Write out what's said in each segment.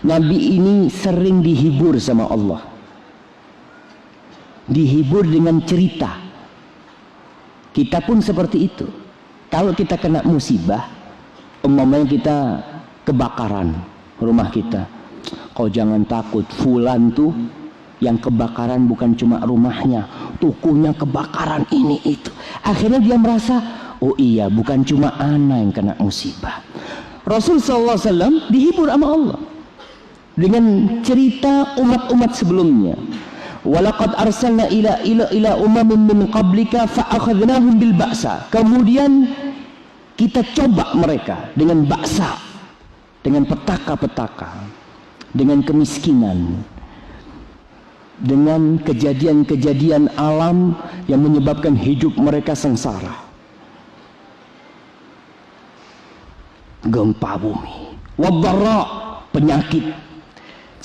Nabi ini sering dihibur sama Allah. Dihibur dengan cerita. Kita pun seperti itu. Kalau kita kena musibah, umpamanya kita kebakaran rumah kita, kau jangan takut, fulan tuh yang kebakaran bukan cuma rumahnya, tukunya kebakaran, ini itu. Akhirnya dia merasa, oh iya, bukan cuma ana yang kena musibah. Rasul sallallahu alaihi wasallam dihibur sama Allah dengan cerita umat-umat sebelumnya. Walaqad arsalna ila umamin min qablika fa akhadnahum bil ba'sa. Kemudian kita coba mereka dengan ba'sa, dengan petaka-petaka, dengan kemiskinan, dengan kejadian-kejadian alam yang menyebabkan hidup mereka sengsara. Gempa bumi, wadharra, penyakit,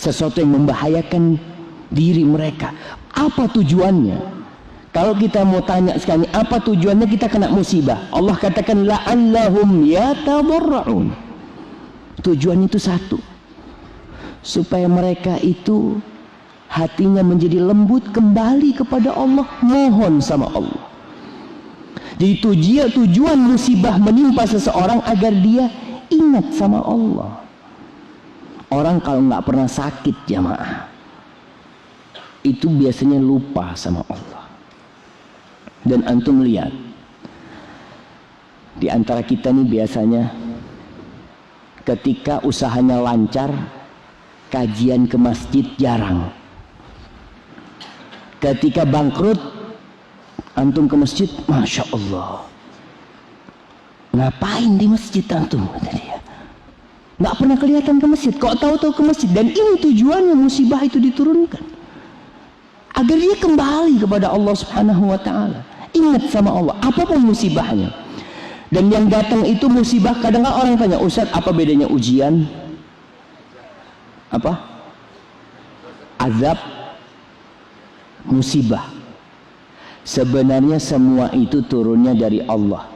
sesuatu yang membahayakan diri mereka. Apa tujuannya? Kalau kita mau tanya sekali, apa tujuannya kita kena musibah? Allah katakan la'allahum yatadarra'un. Tujuannya itu satu, supaya mereka itu hatinya menjadi lembut, kembali kepada Allah, mohon sama Allah. Jadi tujuan musibah menimpa seseorang agar dia ingat sama Allah. Orang kalau nggak pernah sakit, jamaah, itu biasanya lupa sama Allah. Dan antum lihat, di antara kita nih biasanya ketika usahanya lancar, kajian ke masjid jarang. Ketika bangkrut, antum ke masjid, masya Allah, ngapain di masjid antum? Kata dia, nggak pernah kelihatan ke masjid. Kok tahu-tahu ke masjid? Dan ini tujuannya musibah itu diturunkan, agar dia kembali kepada Allah Subhanahu wa ta'ala, ingat sama Allah apapun musibahnya. Dan yang datang itu musibah, kadang-kadang orang tanya, Ustaz, apa bedanya ujian, apa azab, musibah? Sebenarnya semua itu turunnya dari Allah.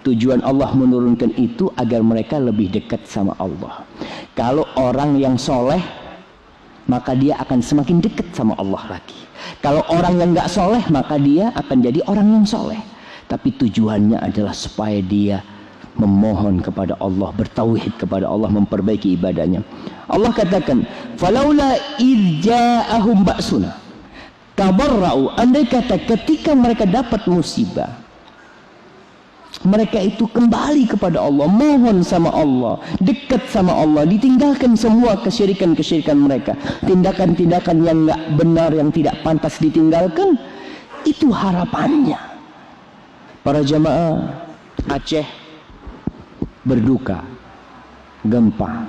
Tujuan Allah menurunkan itu agar mereka lebih dekat sama Allah. Kalau orang yang soleh, maka dia akan semakin dekat sama Allah lagi. Kalau orang yang nggak soleh, maka dia akan jadi orang yang soleh. Tapi tujuannya adalah supaya dia memohon kepada Allah, bertauhid kepada Allah, memperbaiki ibadahnya. Allah katakan, falaula idja'ahum ba'suna tabarra'u. Andai kata ketika mereka dapat musibah, mereka itu kembali kepada Allah, mohon sama Allah, dekat sama Allah, ditinggalkan semua kesyirikan-kesyirikan mereka, tindakan-tindakan yang nggak benar, yang tidak pantas ditinggalkan. Itu harapannya. Para jamaah, Aceh berduka, gempa.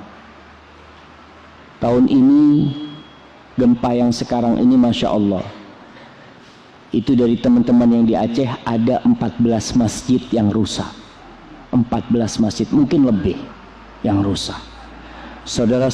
Tahun ini gempa yang sekarang ini, masya Allah, itu dari teman-teman yang di Aceh ada 14 masjid yang rusak. 14 masjid, mungkin lebih, yang rusak. Saudara